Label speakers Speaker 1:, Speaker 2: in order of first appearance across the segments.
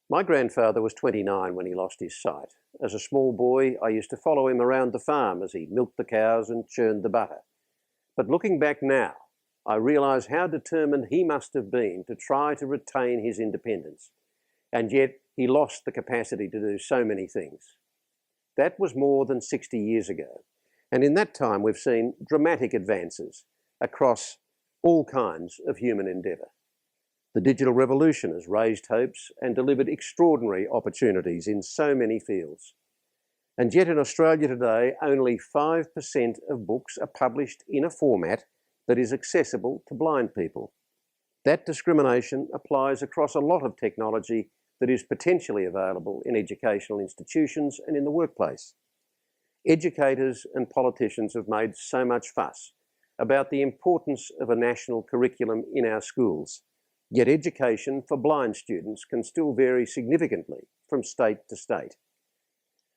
Speaker 1: My grandfather was 29 when he lost his sight. As a small boy, I used to follow him around the farm as he milked the cows and churned the butter. But looking back now, I realise how determined he must have been to try to retain his independence. And yet he lost the capacity to do so many things. That was more than 60 years ago. And in that time, we've seen dramatic advances across all kinds of human endeavour. The digital revolution has raised hopes and delivered extraordinary opportunities in so many fields. And yet in Australia today, only 5% of books are published in a format that is accessible to blind people. That discrimination applies across a lot of technology that is potentially available in educational institutions and in the workplace. Educators and politicians have made so much fuss about the importance of a national curriculum in our schools, yet education for blind students can still vary significantly from state to state.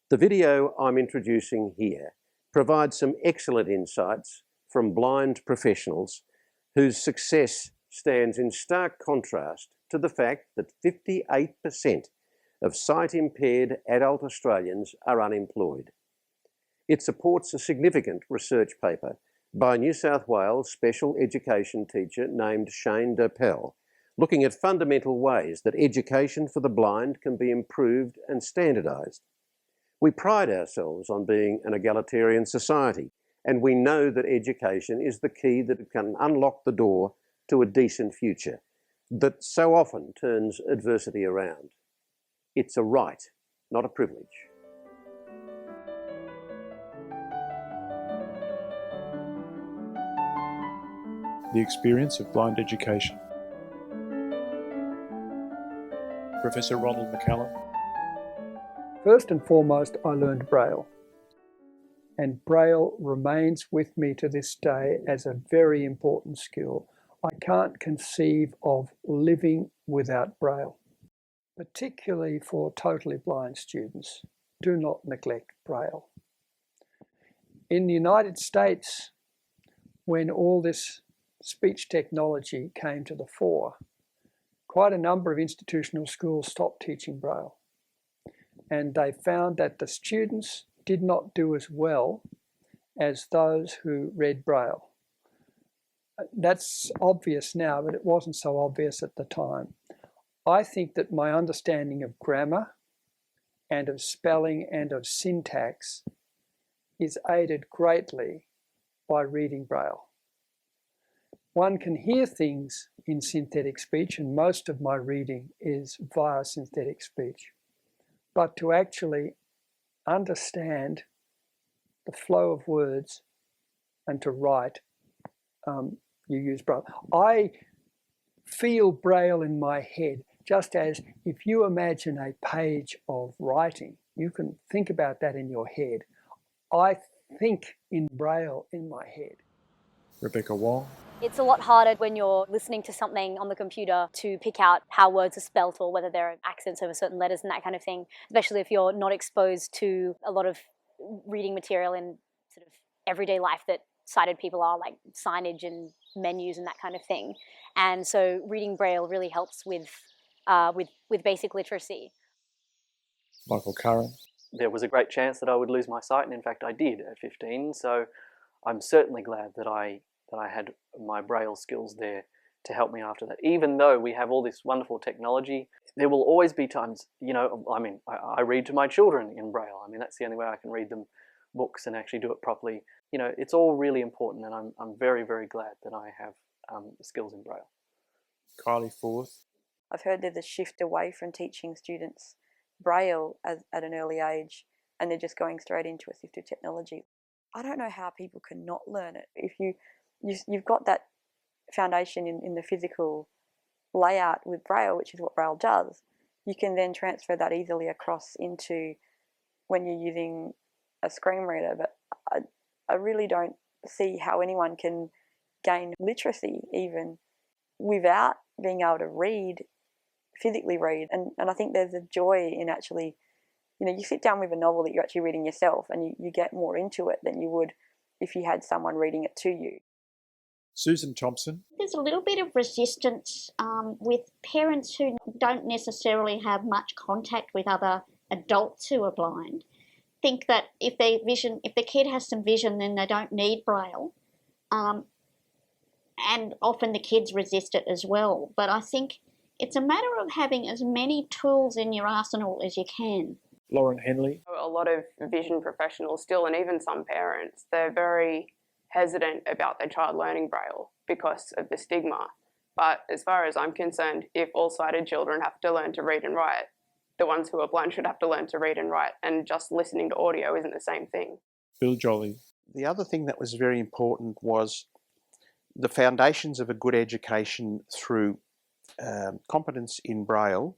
Speaker 1: The video I'm introducing here provides some excellent insights from blind professionals whose success stands in stark contrast to the fact that 58% of sight-impaired adult Australians are unemployed. It supports a significant research paper by a New South Wales special education teacher named Shane Dopell, looking at fundamental ways that education for the blind can be improved and standardised. We pride ourselves on being an egalitarian society, and we know that education is the key that can unlock the door to a decent future that so often turns adversity around. It's a right, not a privilege.
Speaker 2: The experience of blind education. Professor Ronald McCallum.
Speaker 3: First and foremost, I learned Braille. And Braille remains with me to this day as a very important skill. I can't conceive of living without Braille, particularly for totally blind students. Do not neglect Braille. In the United States, when all this speech technology came to the fore, quite a number of institutional schools stopped teaching Braille. And they found that the students did not do as well as those who read Braille. That's obvious now, but it wasn't so obvious at the time. I think that my understanding of grammar and of spelling and of syntax is aided greatly by reading Braille. One can hear things in synthetic speech, and most of my reading is via synthetic speech. But to actually understand the flow of words and to write, you use Braille. I feel Braille in my head, just as if you imagine a page of writing, you can think about that in your head. I think in Braille in my head.
Speaker 2: Rebecca Wong.
Speaker 4: It's a lot harder when you're listening to something on the computer to pick out how words are spelt or whether there are accents over certain letters and that kind of thing, especially if you're not exposed to a lot of reading material in sort of everyday life that sighted people are, like signage and menus and that kind of thing. And so reading Braille really helps with basic literacy.
Speaker 2: Michael Curran.
Speaker 5: There was a great chance that I would lose my sight, and in fact I did at 15, so I'm certainly glad that I had my Braille skills there to help me after that. Even though we have all this wonderful technology, there will always be times, I read to my children in Braille. I mean, that's the only way I can read them books and actually do it properly. It's all really important, and I'm very, very glad that I have skills in Braille.
Speaker 2: Kylie Forth.
Speaker 6: I've heard there's a shift away from teaching students Braille at an early age, and they're just going straight into assistive technology. I don't know how people can not learn it. If you've got that foundation in the physical layout with Braille, which is what Braille does, you can then transfer that easily across into when you're using a screen reader. But I really don't see how anyone can gain literacy even without being able to read, physically read. And I think there's a joy in actually, you sit down with a novel that you're actually reading yourself, and you get more into it than you would if you had someone reading it to you.
Speaker 2: Susan Thompson.
Speaker 7: There's a little bit of resistance with parents who don't necessarily have much contact with other adults who are blind. Think that if the kid has some vision, then they don't need Braille. And often the kids resist it as well. But I think it's a matter of having as many tools in your arsenal as you can.
Speaker 2: Lauren Henley.
Speaker 8: A lot of vision professionals still, and even some parents, they're very hesitant about their child learning Braille because of the stigma. But as far as I'm concerned, if all sighted children have to learn to read and write, the ones who are blind should have to learn to read and write, and just listening to audio isn't the same thing.
Speaker 2: Bill Jolly.
Speaker 9: The other thing that was very important was the foundations of a good education through competence in Braille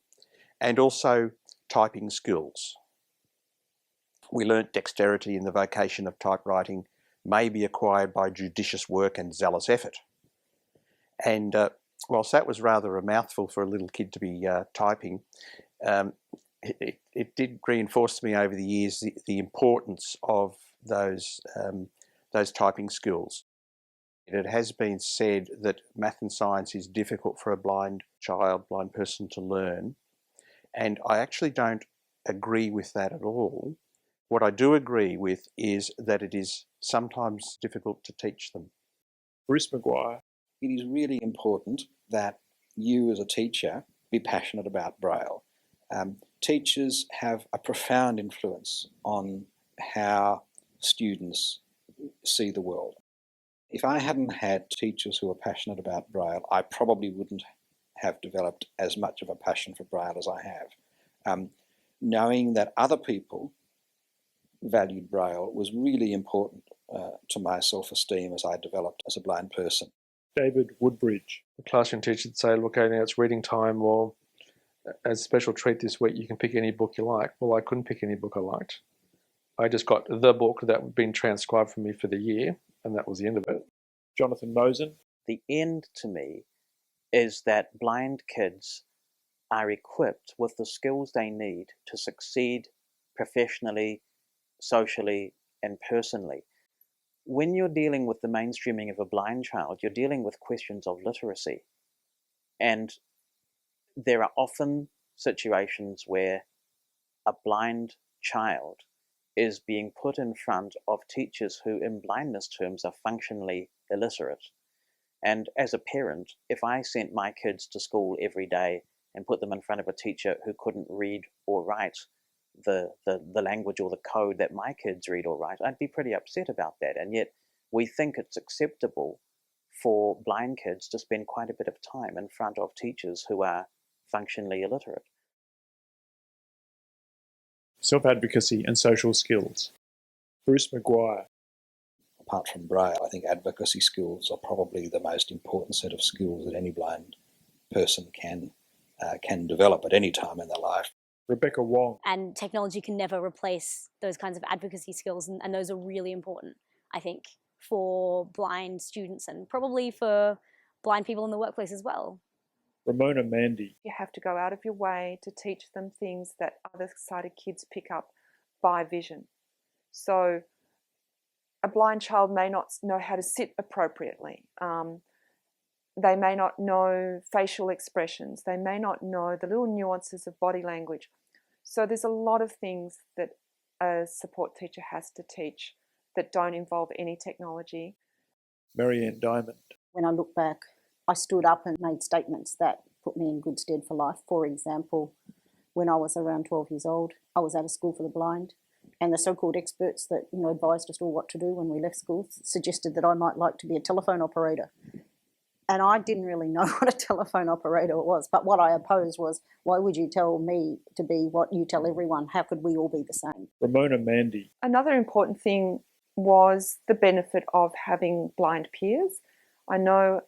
Speaker 9: and also typing skills. We learnt dexterity in the vocation of typewriting may be acquired by judicious work and zealous effort. And whilst that was rather a mouthful for a little kid to be typing, it did reinforce to me over the years the importance of those typing skills. It has been said that math and science is difficult for a blind person to learn, and I actually don't agree with that at all. What I do agree with is that it is sometimes difficult to teach them.
Speaker 2: Bruce McGuire.
Speaker 10: It is really important that you as a teacher be passionate about Braille. Teachers have a profound influence on how students see the world. If I hadn't had teachers who were passionate about Braille, I probably wouldn't have developed as much of a passion for Braille as I have. Knowing that other people valued Braille was really important to my self-esteem as I developed as a blind person.
Speaker 2: David Woodbridge.
Speaker 11: The classroom teacher would say, look, now it's reading time, or as a special treat this week, you can pick any book you like. Well, I couldn't pick any book I liked. I just got the book that had been transcribed for me for the year, and that was the end of it.
Speaker 2: Jonathan Mosen.
Speaker 12: The end to me is that blind kids are equipped with the skills they need to succeed professionally, socially, and personally. When you're dealing with the mainstreaming of a blind child, you're dealing with questions of literacy. And there are often situations where a blind child is being put in front of teachers who, in blindness terms, are functionally illiterate. And as a parent, if I sent my kids to school every day and put them in front of a teacher who couldn't read or write the language or the code that my kids read or write, I'd be pretty upset about that. And yet we think it's acceptable for blind kids to spend quite a bit of time in front of teachers who are functionally illiterate.
Speaker 2: Self-advocacy and social skills. Bruce McGuire.
Speaker 10: Apart from Braille, I think advocacy skills are probably the most important set of skills that any blind person can develop at any time in their life.
Speaker 2: Rebecca Wong.
Speaker 4: And technology can never replace those kinds of advocacy skills, and those are really important, I think, for blind students and probably for blind people in the workplace as well.
Speaker 2: Ramona Mandy.
Speaker 6: You have to go out of your way to teach them things that other sighted kids pick up by vision. So a blind child may not know how to sit appropriately. They may not know facial expressions. They may not know the little nuances of body language. So there's a lot of things that a support teacher has to teach that don't involve any technology.
Speaker 2: Marianne Diamond.
Speaker 13: When I look back, I stood up and made statements that put me in good stead for life. For example, when I was around 12 years old, I was at a school for the blind, and the so-called experts that advised us all what to do when we left school suggested that I might like to be a telephone operator. And I didn't really know what a telephone operator was, but what I opposed was, why would you tell me to be what you tell everyone? How could we all be the same?
Speaker 2: Ramona Mandy.
Speaker 6: Another important thing was the benefit of having blind peers. I know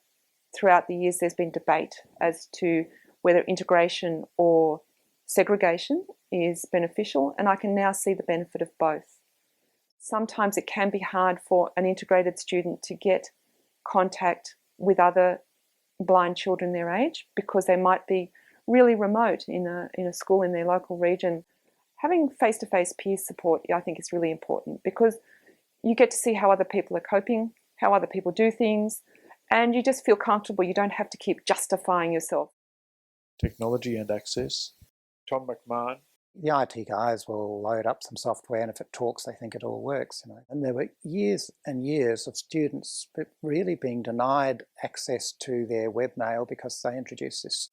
Speaker 6: throughout the years there's been debate as to whether integration or segregation is beneficial, and I can now see the benefit of both. Sometimes it can be hard for an integrated student to get contact with other blind children their age because they might be really remote in a school in their local region. Having face-to-face peer support, I think, is really important because you get to see how other people are coping, how other people do things,
Speaker 14: and you just feel comfortable. You don't have to keep justifying yourself.
Speaker 2: Technology and access. Tom McMahon.
Speaker 15: The IT guys will load up some software, and if it talks, they think it all works. And there were years and years of students really being denied access to their webmail because they introduced this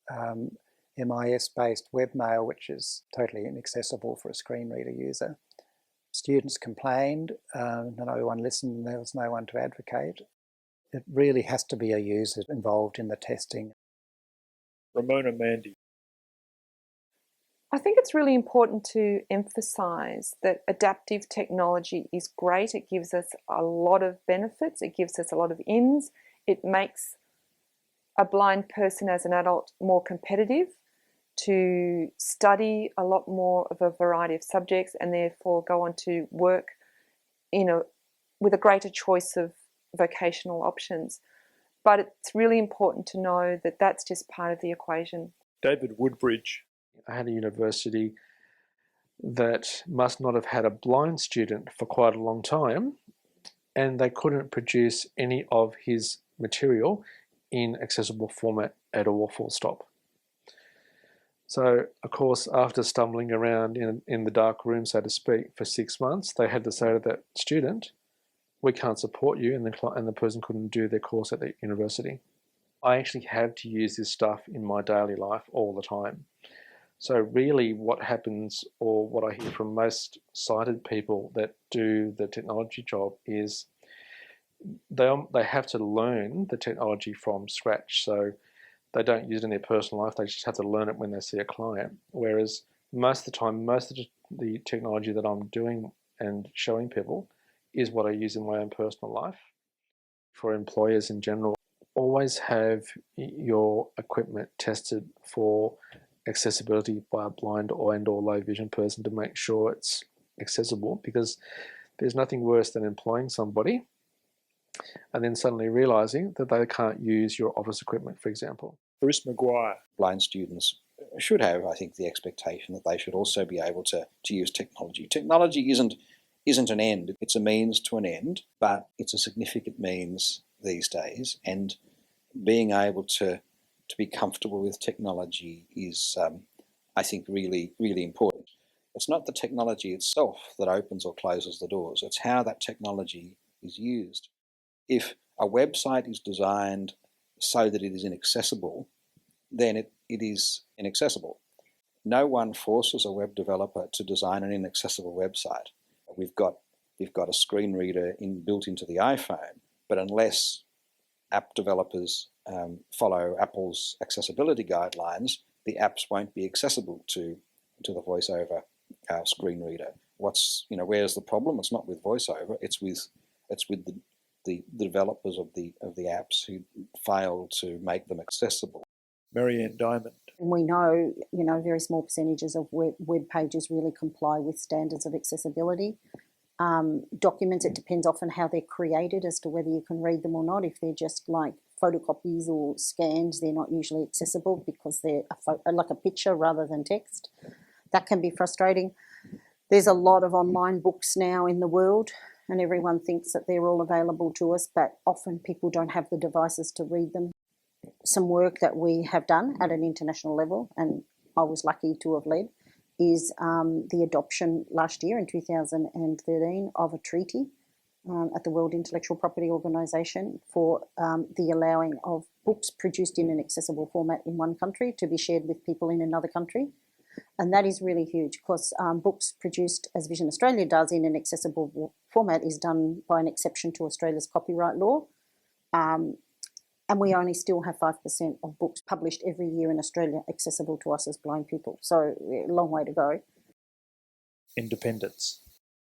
Speaker 15: MIS-based webmail, which is totally inaccessible for a screen reader user. Students complained, no one listened, and there was no one to advocate. It really has to be a user involved in the testing.
Speaker 2: Ramona Mandy.
Speaker 14: I think it's really important to emphasise that adaptive technology is great. It gives us a lot of benefits. It gives us a lot of ins. It makes a blind person as an adult more competitive to study a lot more of a variety of subjects and therefore go on to work with a greater choice of vocational options. But it's really important to know that that's just part of the equation.
Speaker 2: David Woodbridge.
Speaker 11: I had a university that must not have had a blind student for quite a long time, and they couldn't produce any of his material in accessible format at all, full stop. So, of course, after stumbling around in the dark room, so to speak, for 6 months, they had to say to that student, we can't support you, and the person couldn't do their course at the university. I actually had to use this stuff in my daily life all the time. So really what happens, or what I hear from most sighted people that do the technology job, is they have to learn the technology from scratch. So they don't use it in their personal life, they just have to learn it when they see a client. Whereas most of the time, most of the technology that I'm doing and showing people is what I use in my own personal life. For employers in general, always have your equipment tested for accessibility by a blind or low vision person to make sure it's accessible, because there's nothing worse than employing somebody and then suddenly realizing that they can't use your office equipment, for example.
Speaker 2: Bruce Maguire.
Speaker 10: Blind students should have, I think, the expectation that they should also be able to use technology. Technology isn't an end, it's a means to an end, but it's a significant means these days, and being able to be comfortable with technology is, I think, really, really important. It's not the technology itself that opens or closes the doors, it's how that technology is used. If a website is designed so that it is inaccessible, then it is inaccessible. No one forces a web developer to design an inaccessible website. We've got a screen reader built into the iPhone, but unless app developers follow Apple's accessibility guidelines, the apps won't be accessible to the VoiceOver screen reader. Where's the problem? It's not with VoiceOver. It's with the developers of the apps who fail to make them accessible.
Speaker 2: Marianne Diamond.
Speaker 13: We know, very small percentages of web pages really comply with standards of accessibility. Documents, it depends often how they're created as to whether you can read them or not. If they're just like photocopies or scans, they're not usually accessible because they're like a picture rather than text. That can be frustrating. There's a lot of online books now in the world, and everyone thinks that they're all available to us, but often people don't have the devices to read them. Some work that we have done at an international level, and I was lucky to have led, is the adoption last year in 2013 of a treaty at the World Intellectual Property Organisation for the allowing of books produced in an accessible format in one country to be shared with people in another country. And that is really huge because books produced, as Vision Australia does, in an accessible format is done by an exception to Australia's copyright law. And we only still have 5% of books published every year in Australia accessible to us as blind people. So a long way to go.
Speaker 2: Independence.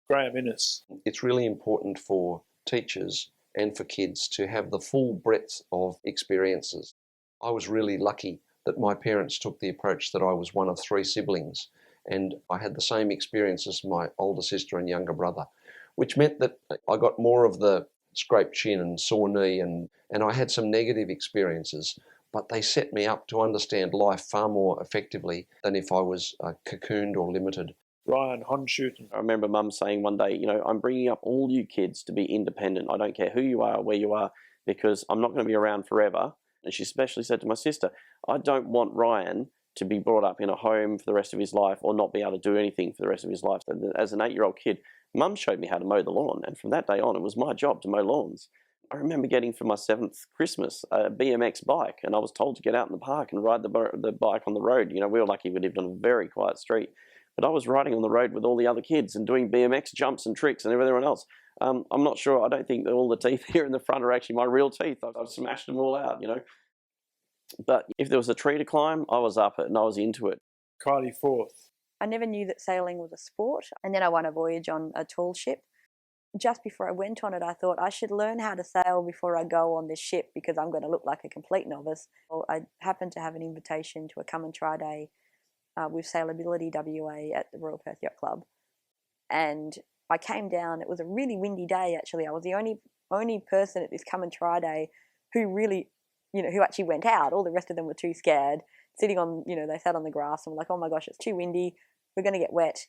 Speaker 2: Graham Innes.
Speaker 16: It's really important for teachers and for kids to have the full breadth of experiences. I was really lucky that my parents took the approach that I was one of 3 siblings, and I had the same experience as my older sister and younger brother, which meant that I got more of the scraped chin and sore knee, and I had some negative experiences, but they set me up to understand life far more effectively than if I was cocooned or limited.
Speaker 2: Ryan Honshooten.
Speaker 17: I remember Mum saying one day, I'm bringing up all you kids to be independent. I don't care who you are, where you are, because I'm not going to be around forever. And she especially said to my sister, I don't want Ryan to be brought up in a home for the rest of his life or not be able to do anything for the rest of his life. So as an 8-year-old kid, Mum showed me how to mow the lawn, and from that day on, it was my job to mow lawns. I remember getting for my 7th Christmas a BMX bike, and I was told to get out in the park and ride the bike on the road. You know, we were lucky we lived on a very quiet street, but I was riding on the road with all the other kids and doing BMX jumps and tricks and everyone else. I'm not sure, I don't think that all the teeth here in the front are actually my real teeth. I've smashed them all out, you know. But if there was a tree to climb, I was up it and I was into it.
Speaker 2: Kylie Forth.
Speaker 6: I never knew that sailing was a sport, and then I won a voyage on a tall ship. Just before I went on it, I thought I should learn how to sail before I go on this ship because I'm going to look like a complete novice. Well, I happened to have an invitation to a come and try day with Sailability WA at the Royal Perth Yacht Club, and I came down. It was a really windy day, actually. I was the only person at this come and try day who really, who actually went out. All the rest of them were too scared, sitting on, they sat on the grass and were like, oh my gosh, it's too windy, we're going to get wet.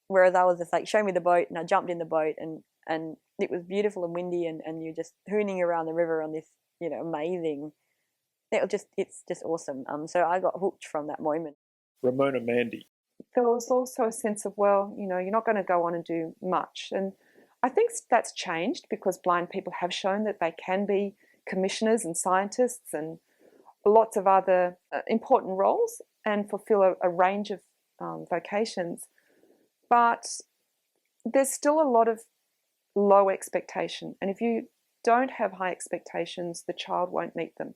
Speaker 6: Whereas I was just like, show me the boat, and I jumped in the boat, and it was beautiful and windy, and you're just hooning around the river on this, amazing. It's just awesome. So I got hooked from that moment.
Speaker 2: Ramona Mandy.
Speaker 14: There was also a sense of, well, you're not going to go on and do much. And I think that's changed because blind people have shown that they can be commissioners and scientists and lots of other important roles and fulfill a range of vocations. But there's still a lot of low expectation. And if you don't have high expectations, the child won't meet them.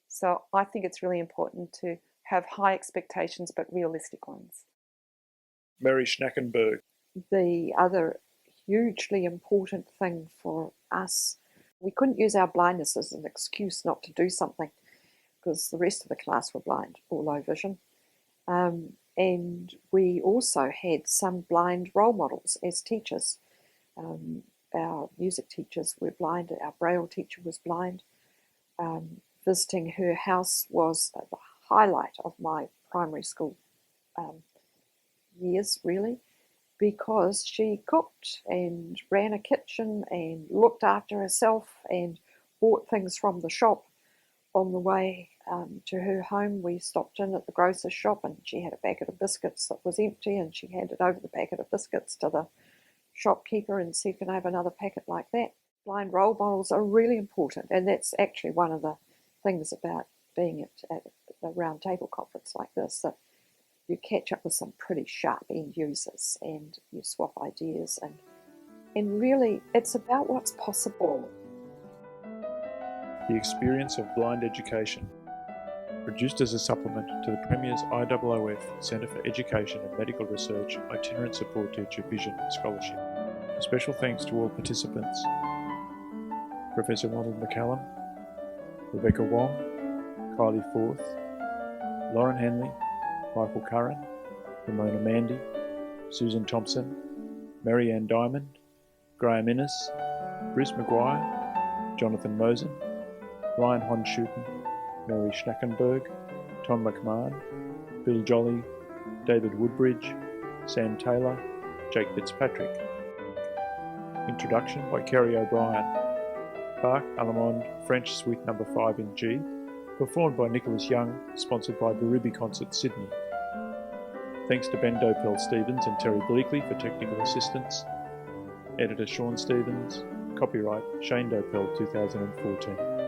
Speaker 14: So I think it's really important to have high expectations but realistic ones.
Speaker 2: Mary Schnackenberg.
Speaker 18: The other hugely important thing for us, we couldn't use our blindness as an excuse not to do something because the rest of the class were blind or low vision. And we also had some blind role models as teachers. Our music teachers were blind, our Braille teacher was blind. Visiting her house was the highlight of my primary school years, really, because she cooked and ran a kitchen and looked after herself and bought things from the shop. On the way to her home, we stopped in at the grocer's shop and she had a packet of biscuits that was empty, and she handed over the packet of biscuits to the shopkeeper and said, can I have another packet like that? Blind role models are really important, and that's actually one of the things about being at a round table conference like this, that you catch up with some pretty sharp end users and you swap ideas, and really it's about what's possible.
Speaker 2: The Experience of Blind Education, produced as a supplement to the Premier's IOOF Centre for Education and Medical Research Itinerant Support Teacher Vision Scholarship. A special thanks to all participants: Professor Ronald McCallum, Rebecca Wong, Kylie Forth, Lauren Henley, Michael Curran, Ramona Mandy, Susan Thompson, Mary Ann Diamond, Graham Innes, Bruce Maguire, Jonathan Mosen, Ryan Honshooten, Mary Schnackenberg, Tom McMahon, Bill Jolly, David Woodbridge, Sam Taylor, Jake Fitzpatrick. Introduction by Kerry O'Brien. Bach Allemande French Suite No. 5 in G, performed by Nicholas Young, sponsored by Biribi Concert Sydney. Thanks to Ben Dopel-Stevens and Terry Bleakley for technical assistance. Editor Sean Stevens. Copyright Shane Dopel 2014.